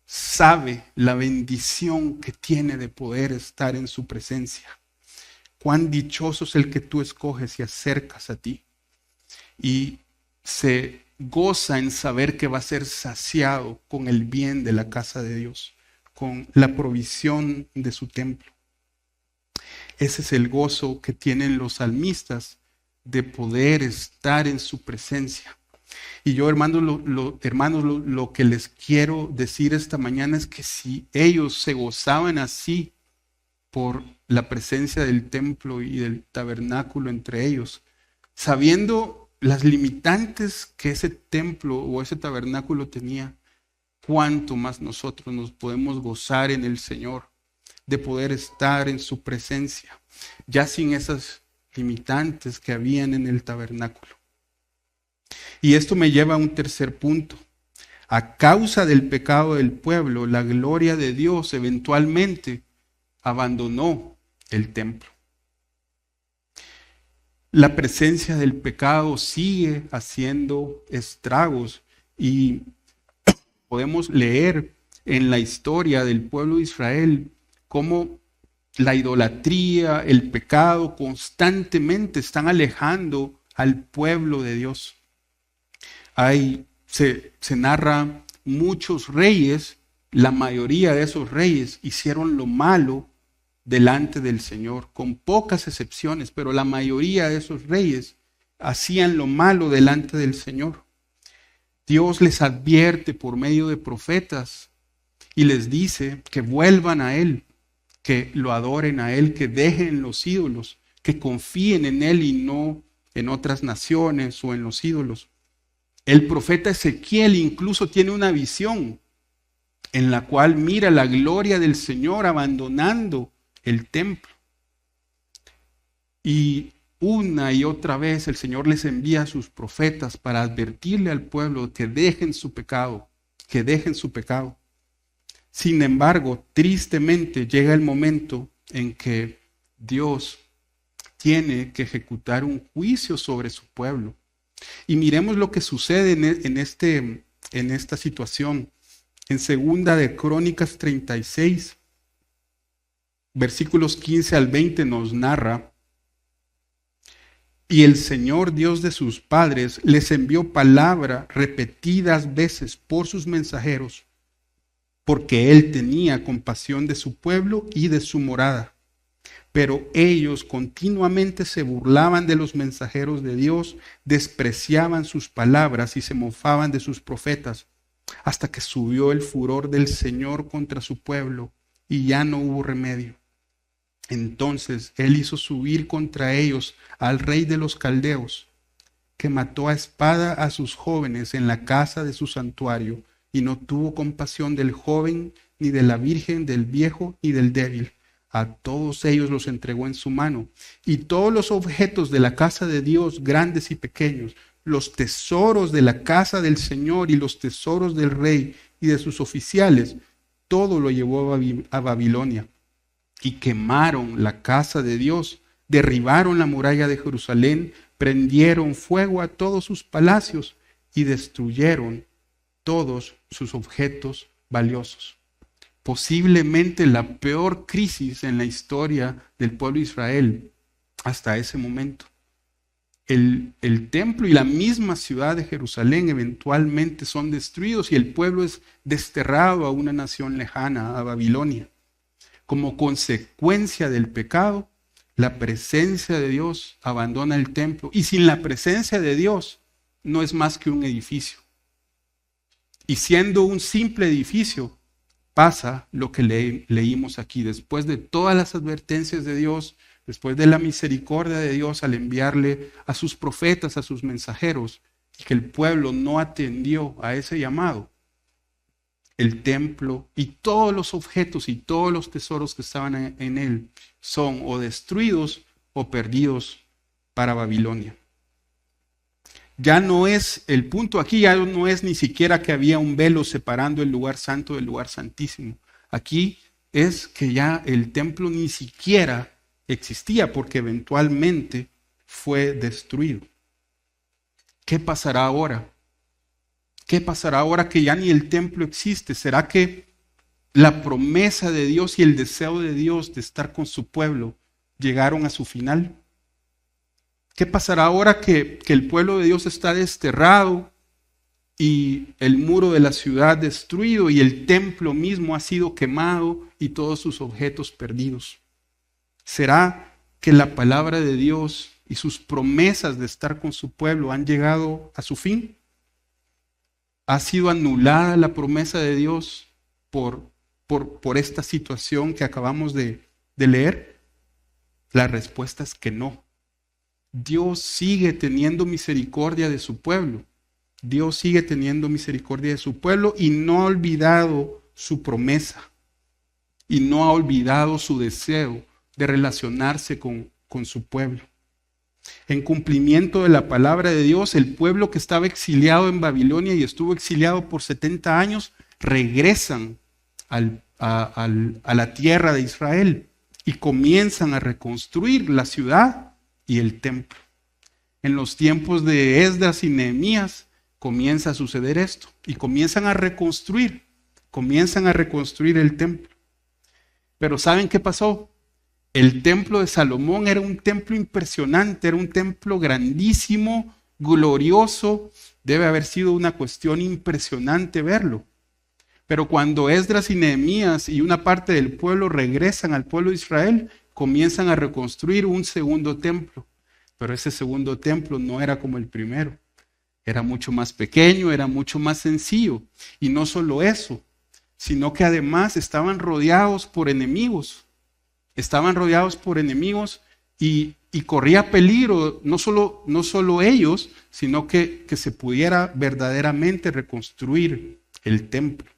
sabe la bendición que tiene de poder estar en su presencia. Cuán dichoso es el que tú escoges y acercas a ti. Y se goza en saber que va a ser saciado con el bien de la casa de Dios, con la provisión de su templo. Ese es el gozo que tienen los salmistas de poder estar en su presencia. Y yo, hermanos, lo que les quiero decir esta mañana es que si ellos se gozaban así por la presencia del templo y del tabernáculo entre ellos, sabiendo las limitantes que ese templo o ese tabernáculo tenía, cuánto más nosotros nos podemos gozar en el Señor, de poder estar en su presencia, ya sin esas limitantes que habían en el tabernáculo. Y esto me lleva a un tercer punto. A causa del pecado del pueblo, la gloria de Dios eventualmente abandonó el templo. La presencia del pecado sigue haciendo estragos y podemos leer en la historia del pueblo de Israel cómo la idolatría, el pecado constantemente están alejando al pueblo de Dios. Se narra muchos reyes, la mayoría de esos reyes hicieron lo malo delante del Señor, con pocas excepciones, pero la mayoría de esos reyes hacían lo malo delante del Señor. Dios les advierte por medio de profetas y les dice que vuelvan a Él, que lo adoren a Él, que dejen los ídolos, que confíen en Él y no en otras naciones o en los ídolos. El profeta Ezequiel incluso tiene una visión en la cual mira la gloria del Señor abandonando el templo. Y una y otra vez el Señor les envía a sus profetas para advertirle al pueblo que dejen su pecado, que dejen su pecado. Sin embargo, tristemente llega el momento en que Dios tiene que ejecutar un juicio sobre su pueblo. Y miremos lo que sucede en esta situación. En segunda de Crónicas 36, versículos 15 al 20 nos narra: y el Señor Dios de sus padres les envió palabra repetidas veces por sus mensajeros, porque Él tenía compasión de su pueblo y de su morada. Pero ellos continuamente se burlaban de los mensajeros de Dios, despreciaban sus palabras y se mofaban de sus profetas, hasta que subió el furor del Señor contra su pueblo y ya no hubo remedio. Entonces Él hizo subir contra ellos al rey de los caldeos, que mató a espada a sus jóvenes en la casa de su santuario, y no tuvo compasión del joven, ni de la virgen, del viejo, ni del débil. A todos ellos los entregó en su mano, y todos los objetos de la casa de Dios, grandes y pequeños, los tesoros de la casa del Señor y los tesoros del rey y de sus oficiales, todo lo llevó a Babilonia. Y quemaron la casa de Dios, derribaron la muralla de Jerusalén, prendieron fuego a todos sus palacios y destruyeron todos sus objetos valiosos. Posiblemente la peor crisis en la historia del pueblo de Israel hasta ese momento. El templo y la misma ciudad de Jerusalén eventualmente son destruidos y el pueblo es desterrado a una nación lejana, a Babilonia. Como consecuencia del pecado, la presencia de Dios abandona el templo, y sin la presencia de Dios no es más que un edificio. Y siendo un simple edificio, pasa lo que leímos aquí. Después de todas las advertencias de Dios, después de la misericordia de Dios al enviarle a sus profetas, a sus mensajeros, y que el pueblo no atendió a ese llamado, el templo y todos los objetos y todos los tesoros que estaban en él son o destruidos o perdidos para Babilonia. Ya no es el punto aquí, ya no es ni siquiera que había un velo separando el lugar santo del lugar santísimo. Aquí es que ya el templo ni siquiera existía porque eventualmente fue destruido. ¿Qué pasará ahora? ¿Qué pasará ahora que ya ni el templo existe? ¿Será que la promesa de Dios y el deseo de Dios de estar con su pueblo llegaron a su final? ¿Qué pasará ahora que el pueblo de Dios está desterrado y el muro de la ciudad destruido y el templo mismo ha sido quemado y todos sus objetos perdidos? ¿Será que la palabra de Dios y sus promesas de estar con su pueblo han llegado a su fin? ¿Ha sido anulada la promesa de Dios por esta situación que acabamos de leer? La respuesta es que no. Dios sigue teniendo misericordia de su pueblo. Dios sigue teniendo misericordia de su pueblo y no ha olvidado su promesa. Y no ha olvidado su deseo de relacionarse con su pueblo. En cumplimiento de la palabra de Dios, el pueblo que estaba exiliado en Babilonia y estuvo exiliado por 70 años, regresan a la tierra de Israel y comienzan a reconstruir la ciudad y el templo. En los tiempos de Esdras y Nehemías comienza a suceder esto y comienzan a reconstruir el templo. Pero ¿saben qué pasó? El templo de Salomón era un templo impresionante, era un templo grandísimo, glorioso. Debe haber sido una cuestión impresionante verlo. Pero cuando Esdras y Nehemías y una parte del pueblo regresan al pueblo de Israel, comienzan a reconstruir un segundo templo. Pero ese segundo templo no era como el primero. Era mucho más pequeño, era mucho más sencillo. Y no solo eso, sino que además estaban rodeados por enemigos. Estaban rodeados por enemigos y corría peligro, no solo ellos, sino que se pudiera verdaderamente reconstruir el templo.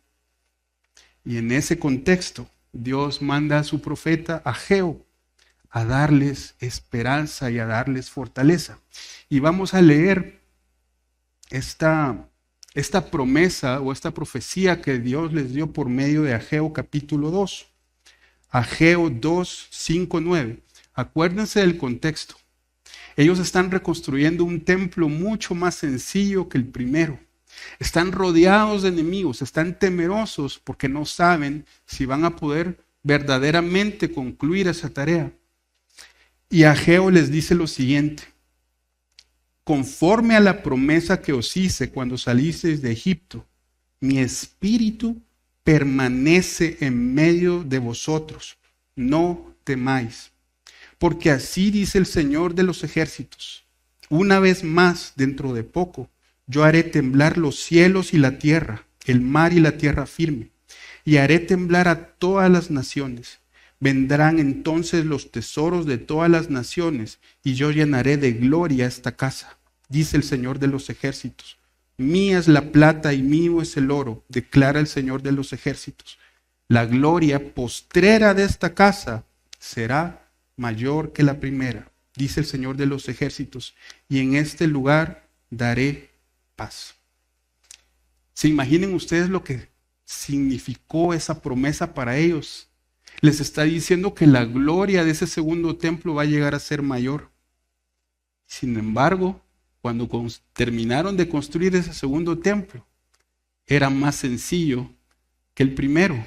Y en ese contexto, Dios manda a su profeta Ageo a darles esperanza y a darles fortaleza. Y vamos a leer esta promesa o esta profecía que Dios les dio por medio de Ageo capítulo 2. Ageo 2, 5, 9. Acuérdense del contexto. Ellos están reconstruyendo un templo mucho más sencillo que el primero. Están rodeados de enemigos, están temerosos porque no saben si van a poder verdaderamente concluir esa tarea. Y Ageo les dice lo siguiente: conforme a la promesa que os hice cuando salisteis de Egipto, mi espíritu permanece en medio de vosotros, no temáis. Porque así dice el Señor de los ejércitos: una vez más, dentro de poco, yo haré temblar los cielos y la tierra, el mar y la tierra firme, y haré temblar a todas las naciones. Vendrán entonces los tesoros de todas las naciones, y yo llenaré de gloria esta casa, dice el Señor de los ejércitos. Mía es la plata y mío es el oro, declara el Señor de los ejércitos. La gloria postrera de esta casa será mayor que la primera, dice el Señor de los ejércitos, y en este lugar daré paz. ¿Se imaginen ustedes lo que significó esa promesa para ellos? Les está diciendo que la gloria de ese segundo templo va a llegar a ser mayor. Sin embargo, cuando terminaron de construir ese segundo templo, era más sencillo que el primero.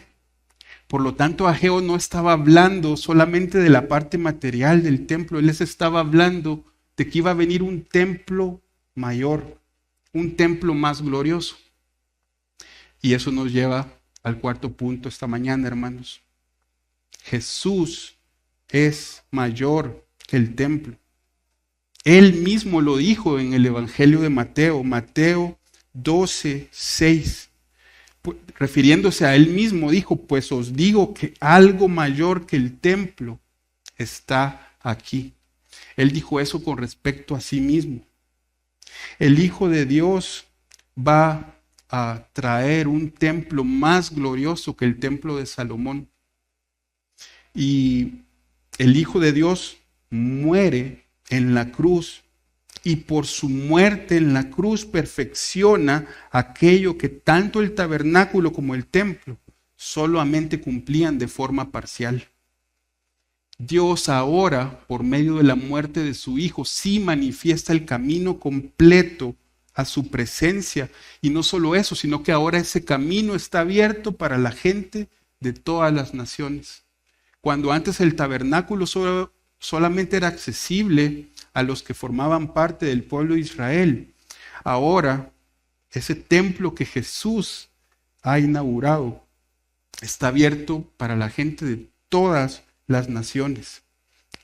Por lo tanto, Ageo no estaba hablando solamente de la parte material del templo, él les estaba hablando de que iba a venir un templo mayor, un templo más glorioso. Y eso nos lleva al cuarto punto esta mañana, hermanos. Jesús es mayor que el templo. Él mismo lo dijo en el Evangelio de Mateo, Mateo 12, 6. Refiriéndose a él mismo, dijo: pues os digo que algo mayor que el templo está aquí. Él dijo eso con respecto a sí mismo. El Hijo de Dios va a traer un templo más glorioso que el templo de Salomón. Y el Hijo de Dios muere en la cruz y por su muerte en la cruz perfecciona aquello que tanto el tabernáculo como el templo solamente cumplían de forma parcial. Dios ahora, por medio de la muerte de su Hijo, sí manifiesta el camino completo a su presencia. Y no solo eso, sino que ahora ese camino está abierto para la gente de todas las naciones. Cuando antes el tabernáculo solamente era accesible a los que formaban parte del pueblo de Israel, ahora ese templo que Jesús ha inaugurado está abierto para la gente de todas las naciones.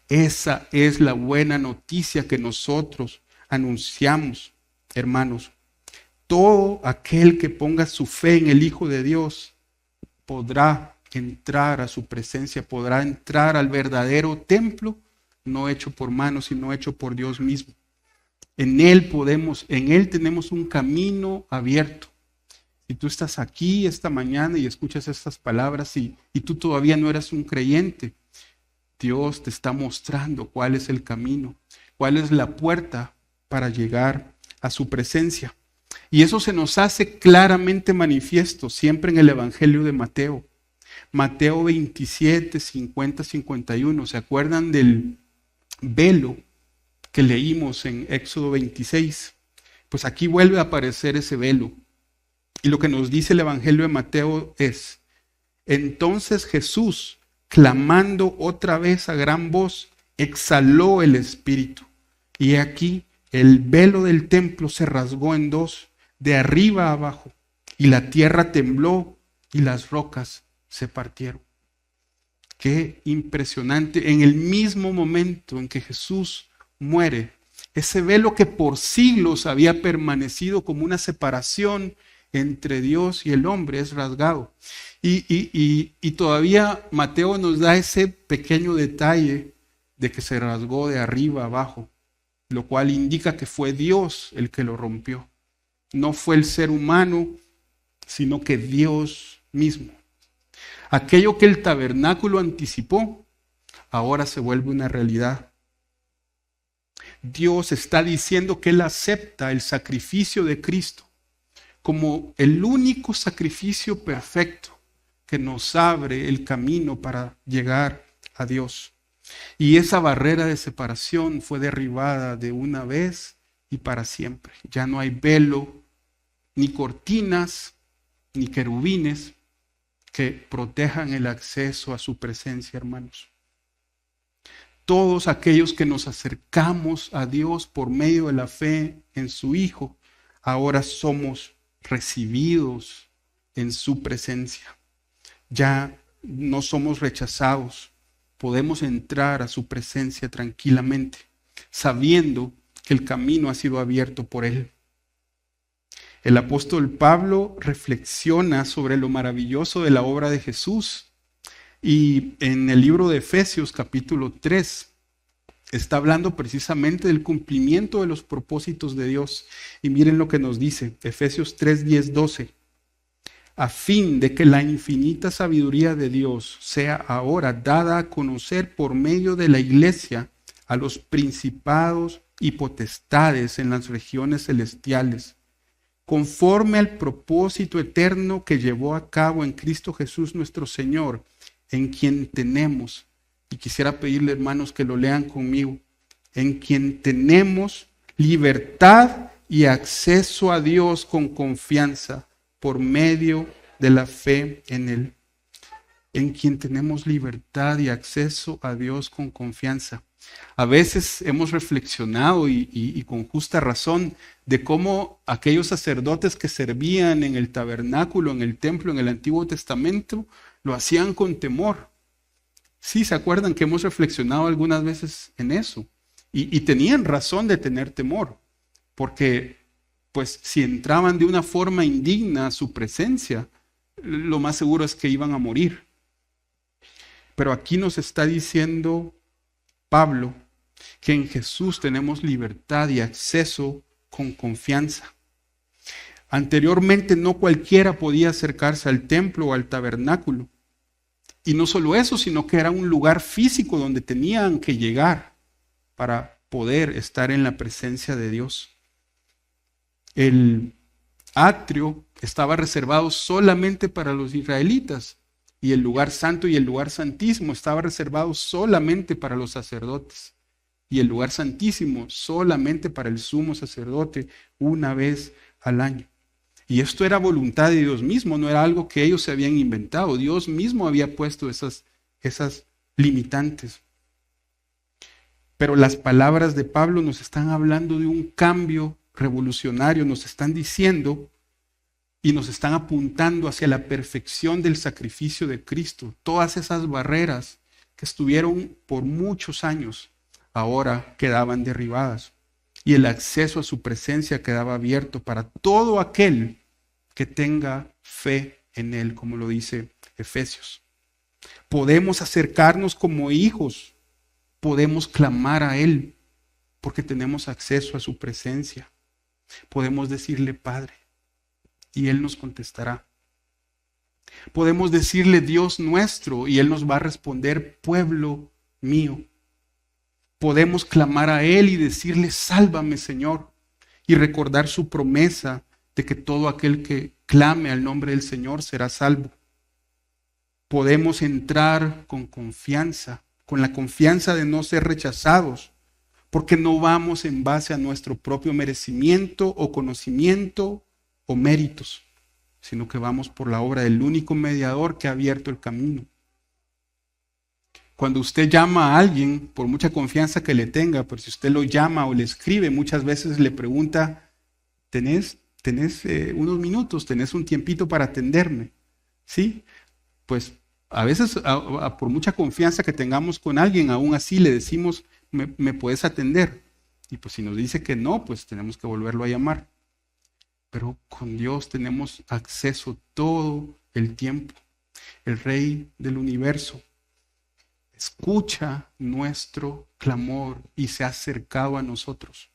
Esa es la buena noticia que nosotros anunciamos, hermanos. Todo aquel que ponga su fe en el Hijo de Dios podrá entrar a su presencia, podrá entrar al verdadero templo, no hecho por manos, sino hecho por Dios mismo. En Él tenemos un camino abierto. Si tú estás aquí esta mañana y escuchas estas palabras y tú todavía no eres un creyente, Dios te está mostrando cuál es el camino, cuál es la puerta para llegar a su presencia. Y eso se nos hace claramente manifiesto siempre en el Evangelio de Mateo. Mateo 27, 50, 51. ¿Se acuerdan del velo que leímos en Éxodo 26? Pues aquí vuelve a aparecer ese velo. Y lo que nos dice el Evangelio de Mateo es: entonces Jesús, clamando otra vez a gran voz, exhaló el espíritu. Y he aquí, el velo del templo se rasgó en dos, de arriba a abajo, y la tierra tembló y las rocas se partieron. Qué impresionante. En el mismo momento en que Jesús muere, ese velo que por siglos había permanecido como una separación entre Dios y el hombre es rasgado. Y todavía Mateo nos da ese pequeño detalle de que se rasgó de arriba a abajo, lo cual indica que fue Dios el que lo rompió. No fue el ser humano, sino que Dios mismo. Aquello que el tabernáculo anticipó, ahora se vuelve una realidad. Dios está diciendo que Él acepta el sacrificio de Cristo como el único sacrificio perfecto que nos abre el camino para llegar a Dios. Y esa barrera de separación fue derribada de una vez y para siempre. Ya no hay velo, ni cortinas, ni querubines que protejan el acceso a su presencia, hermanos. Todos aquellos que nos acercamos a Dios por medio de la fe en su Hijo, ahora somos recibidos en su presencia. Ya no somos rechazados. Podemos entrar a su presencia tranquilamente, sabiendo que el camino ha sido abierto por Él. El apóstol Pablo reflexiona sobre lo maravilloso de la obra de Jesús. Y en el libro de Efesios capítulo 3 está hablando precisamente del cumplimiento de los propósitos de Dios. Y miren lo que nos dice, Efesios 3, 10, 12. A fin de que la infinita sabiduría de Dios sea ahora dada a conocer por medio de la iglesia a los principados y potestades en las regiones celestiales, conforme al propósito eterno que llevó a cabo en Cristo Jesús nuestro Señor, en quien tenemos, y quisiera pedirle, hermanos, que lo lean conmigo, en quien tenemos libertad y acceso a Dios con confianza por medio de la fe en Él. En quien tenemos libertad y acceso a Dios con confianza. A veces hemos reflexionado y con justa razón de cómo aquellos sacerdotes que servían en el tabernáculo, en el templo, en el Antiguo Testamento, lo hacían con temor. Sí, ¿se acuerdan que hemos reflexionado algunas veces en eso? Y tenían razón de tener temor, porque pues si entraban de una forma indigna a su presencia, lo más seguro es que iban a morir. Pero aquí nos está diciendo Pablo que en Jesús tenemos libertad y acceso con confianza. Anteriormente no cualquiera podía acercarse al templo o al tabernáculo. Y no solo eso, sino que era un lugar físico donde tenían que llegar para poder estar en la presencia de Dios. El atrio estaba reservado solamente para los israelitas y el lugar santo y el lugar santísimo estaba reservado solamente para los sacerdotes y el lugar santísimo solamente para el sumo sacerdote una vez al año. Y esto era voluntad de Dios mismo, no era algo que ellos se habían inventado. Dios mismo había puesto esas limitantes. Pero las palabras de Pablo nos están hablando de un cambio revolucionario, nos están diciendo y nos están apuntando hacia la perfección del sacrificio de Cristo. Todas esas barreras que estuvieron por muchos años ahora quedaban derribadas y el acceso a su presencia quedaba abierto para todo aquel que tenga fe en Él, como lo dice Efesios. Podemos acercarnos como hijos, podemos clamar a Él porque tenemos acceso a su presencia. Podemos decirle Padre y Él nos contestará. Podemos decirle Dios nuestro y Él nos va a responder pueblo mío. Podemos clamar a Él y decirle sálvame Señor y recordar su promesa de que todo aquel que clame al nombre del Señor será salvo. Podemos entrar con confianza, con la confianza de no ser rechazados, porque no vamos en base a nuestro propio merecimiento o conocimiento o méritos, sino que vamos por la obra del único mediador que ha abierto el camino. Cuando usted llama a alguien, por mucha confianza que le tenga, pero si usted lo llama o le escribe, muchas veces le pregunta, ¿tenés unos minutos? ¿Tenés un tiempito para atenderme? ¿Sí? Pues a veces, por mucha confianza que tengamos con alguien, aún así le decimos, ¿me puedes atender? Y pues si nos dice que no, pues tenemos que volverlo a llamar. Pero con Dios tenemos acceso todo el tiempo. El Rey del universo escucha nuestro clamor y se ha acercado a nosotros.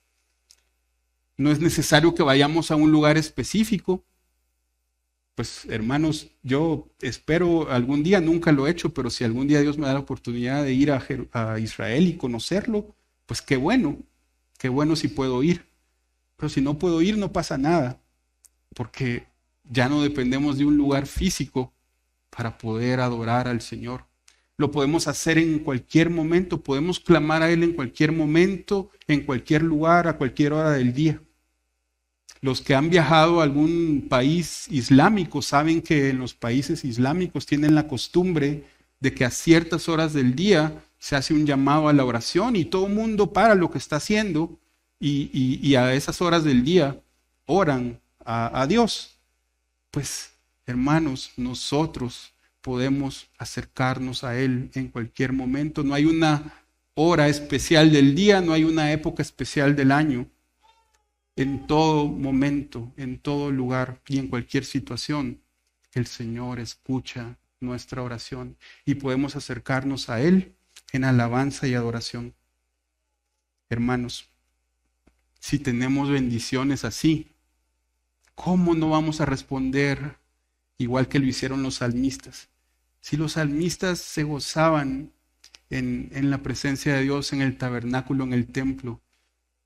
No es necesario que vayamos a un lugar específico. Pues hermanos, yo espero algún día, nunca lo he hecho, pero si algún día Dios me da la oportunidad de ir a Israel y conocerlo, pues qué bueno si puedo ir. Pero si no puedo ir, no pasa nada, porque ya no dependemos de un lugar físico para poder adorar al Señor. Lo podemos hacer en cualquier momento, podemos clamar a Él en cualquier momento, en cualquier lugar, a cualquier hora del día. Los que han viajado a algún país islámico saben que en los países islámicos tienen la costumbre de que a ciertas horas del día se hace un llamado a la oración y todo el mundo para lo que está haciendo y a esas horas del día oran a Dios. Pues hermanos, nosotros podemos acercarnos a Él en cualquier momento. No hay una hora especial del día, no hay una época especial del año. En todo momento, en todo lugar y en cualquier situación, el Señor escucha nuestra oración y podemos acercarnos a Él en alabanza y adoración. Hermanos, si tenemos bendiciones así, ¿cómo no vamos a responder igual que lo hicieron los salmistas? Si los salmistas se gozaban en la presencia de Dios, en el tabernáculo, en el templo,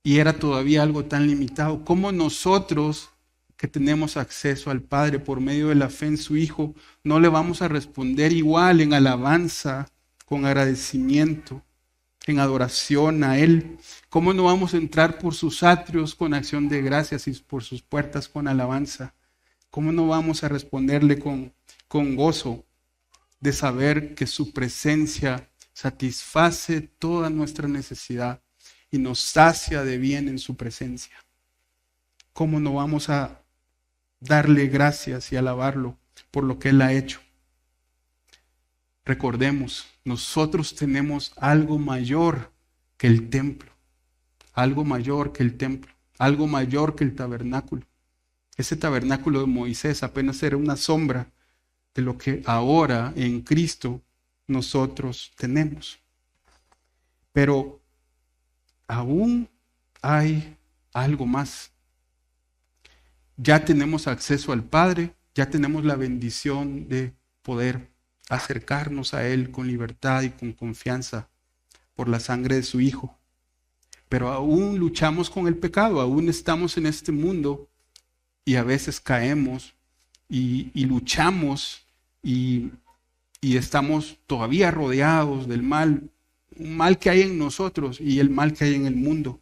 y era todavía algo tan limitado, ¿cómo nosotros que tenemos acceso al Padre por medio de la fe en su Hijo, no le vamos a responder igual en alabanza, con agradecimiento, en adoración a Él? ¿Cómo no vamos a entrar por sus atrios con acción de gracias y por sus puertas con alabanza? ¿Cómo no vamos a responderle con gozo de saber que su presencia satisface toda nuestra necesidad y nos sacia de bien en su presencia? ¿Cómo no vamos a darle gracias y alabarlo por lo que Él ha hecho? Recordemos, nosotros tenemos algo mayor que el templo, algo mayor que el templo, algo mayor que el tabernáculo. Ese tabernáculo de Moisés apenas era una sombra de lo que ahora en Cristo nosotros tenemos. Pero aún hay algo más. Ya tenemos acceso al Padre, ya tenemos la bendición de poder acercarnos a Él con libertad y con confianza por la sangre de su Hijo. pero aún luchamos con el pecado, aún estamos en este mundo y a veces caemos y luchamos y estamos todavía rodeados del mal, un mal que hay en nosotros y el mal que hay en el mundo.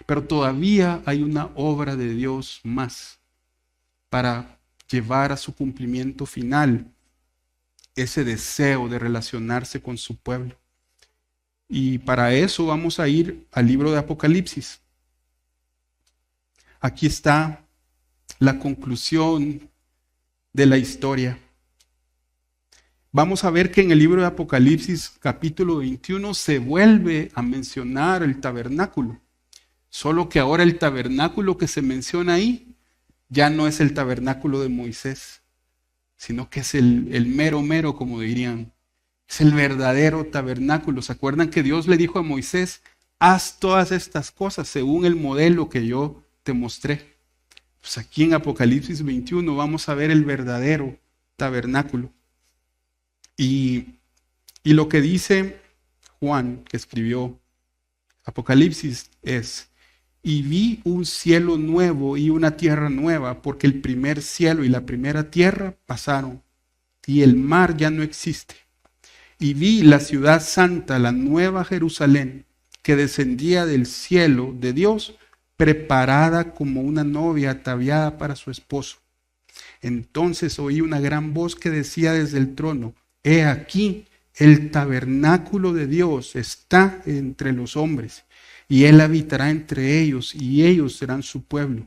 Pero todavía hay una obra de Dios más para llevar a su cumplimiento final ese deseo de relacionarse con su pueblo. Y para eso vamos a ir al libro de Apocalipsis. Aquí está la conclusión de la historia. Vamos a ver que en el libro de Apocalipsis, capítulo 21, se vuelve a mencionar el tabernáculo. Solo que ahora el tabernáculo que se menciona ahí ya no es el tabernáculo de Moisés, sino que es el mero, como dirían. Es el verdadero tabernáculo. ¿Se acuerdan que Dios le dijo a Moisés, haz todas estas cosas según el modelo que yo te mostré? Pues aquí en Apocalipsis 21 vamos a ver el verdadero tabernáculo. Y lo que dice Juan, que escribió Apocalipsis, es: y vi un cielo nuevo y una tierra nueva, porque el primer cielo y la primera tierra pasaron, y el mar ya no existe. Y vi la ciudad santa, la nueva Jerusalén, que descendía del cielo de Dios, preparada como una novia ataviada para su esposo. Entonces oí una gran voz que decía desde el trono: he aquí, el tabernáculo de Dios está entre los hombres, y Él habitará entre ellos, y ellos serán su pueblo.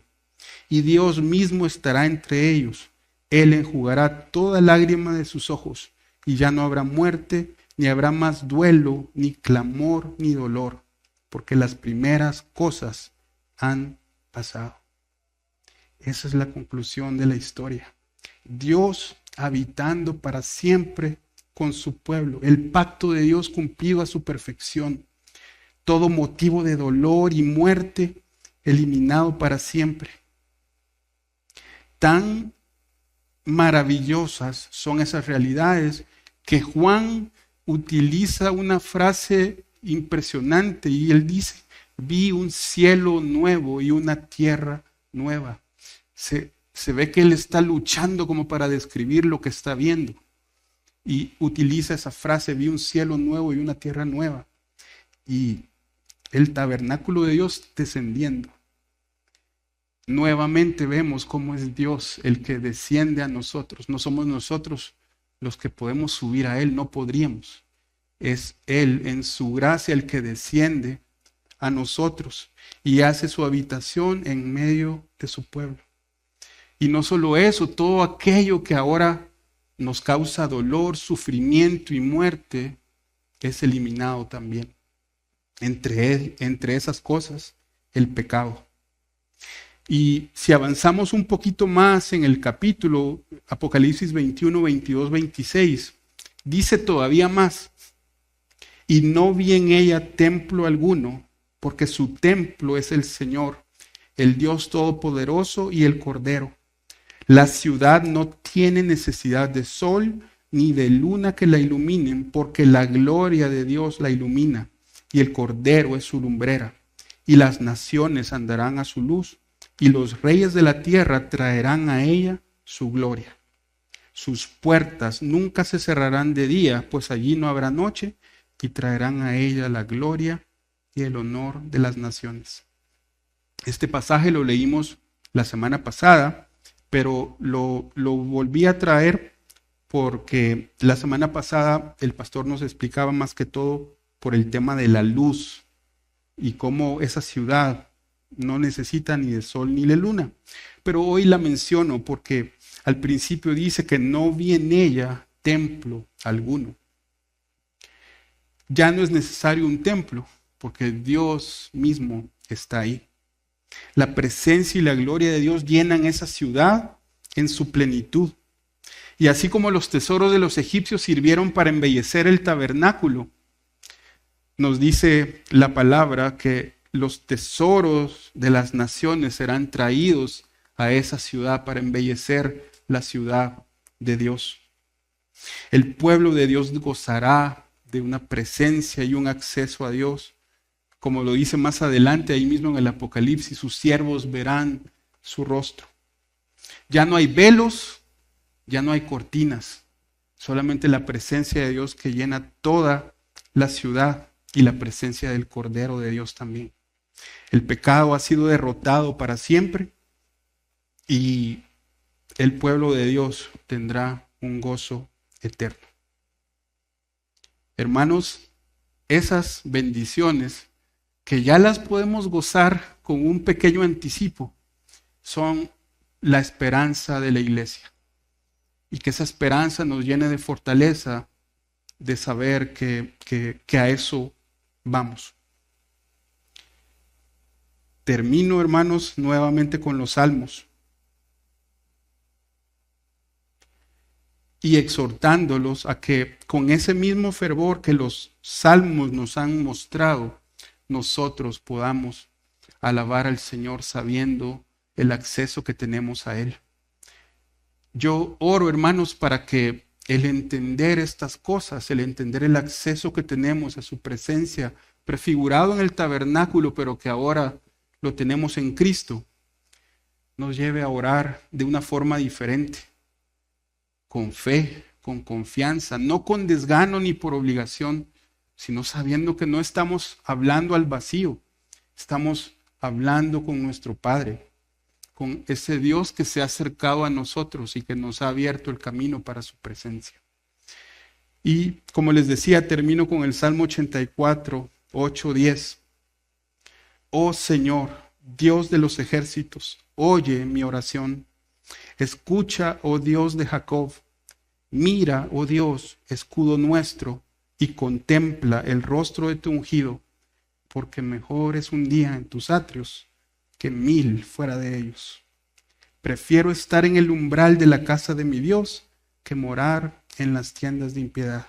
Y Dios mismo estará entre ellos. Él enjugará toda lágrima de sus ojos, y ya no habrá muerte, ni habrá más duelo, ni clamor, ni dolor, porque las primeras cosas han pasado. Esa es la conclusión de la historia. Dios habitando para siempre con su pueblo. El pacto de Dios cumplido a su perfección. Todo motivo de dolor y muerte eliminado para siempre. Tan maravillosas son esas realidades que Juan utiliza una frase impresionante y él dice: vi un cielo nuevo y una tierra nueva. Se ve que él está luchando como para describir lo que está viendo. Y utiliza esa frase: vi un cielo nuevo y una tierra nueva. Y el tabernáculo de Dios descendiendo. Nuevamente vemos cómo es Dios el que desciende a nosotros. No somos nosotros los que podemos subir a Él, no podríamos. Es Él en su gracia el que desciende a nosotros y hace su habitación en medio de su pueblo. Y no solo eso, todo aquello que ahora nos causa dolor, sufrimiento y muerte es eliminado también. Entre esas cosas, el pecado. Y si avanzamos un poquito más en el capítulo, Apocalipsis 21, 22, 26, dice todavía más: y no vi en ella templo alguno, porque su templo es el Señor, el Dios Todopoderoso y el Cordero. La ciudad no tiene necesidad de sol ni de luna que la iluminen, porque la gloria de Dios la ilumina, y el Cordero es su lumbrera. Y las naciones andarán a su luz, y los reyes de la tierra traerán a ella su gloria. Sus puertas nunca se cerrarán de día, pues allí no habrá noche, y traerán a ella la gloria y el honor de las naciones. Este pasaje lo leímos la semana pasada, pero lo volví a traer porque la semana pasada el pastor nos explicaba más que todo por el tema de la luz y cómo esa ciudad no necesita ni de sol ni de luna. Pero hoy la menciono porque al principio dice que no vi en ella templo alguno. Ya no es necesario un templo porque Dios mismo está ahí. La presencia y la gloria de Dios llenan esa ciudad en su plenitud. Y así como los tesoros de los egipcios sirvieron para embellecer el tabernáculo, nos dice la palabra que los tesoros de las naciones serán traídos a esa ciudad para embellecer la ciudad de Dios. El pueblo de Dios gozará de una presencia y un acceso a Dios como lo dice más adelante, ahí mismo en el Apocalipsis, sus siervos verán su rostro. Ya no hay velos, ya no hay cortinas, solamente la presencia de Dios que llena toda la ciudad y la presencia del Cordero de Dios también. El pecado ha sido derrotado para siempre y el pueblo de Dios tendrá un gozo eterno. Hermanos, esas bendiciones que ya las podemos gozar con un pequeño anticipo son la esperanza de la iglesia. Y que esa esperanza nos llene de fortaleza de saber que a eso vamos. Termino, hermanos, nuevamente con los salmos y exhortándolos a que con ese mismo fervor que los salmos nos han mostrado, nosotros podamos alabar al Señor sabiendo el acceso que tenemos a Él. Yo oro, hermanos, para que el entender estas cosas, el entender el acceso que tenemos a su presencia, prefigurado en el tabernáculo, pero que ahora lo tenemos en Cristo, nos lleve a orar de una forma diferente, con fe, con confianza, no con desgano ni por obligación, sino sabiendo que no estamos hablando al vacío, estamos hablando con nuestro Padre, con ese Dios que se ha acercado a nosotros y que nos ha abierto el camino para su presencia. Y como les decía, termino con el Salmo 84, 8, 10. Oh Señor, Dios de los ejércitos, oye mi oración. Escucha, oh Dios de Jacob. Mira, oh Dios, escudo nuestro, y contempla el rostro de tu ungido, porque mejor es un día en tus atrios que 1000 fuera de ellos. Prefiero estar en el umbral de la casa de mi Dios que morar en las tiendas de impiedad.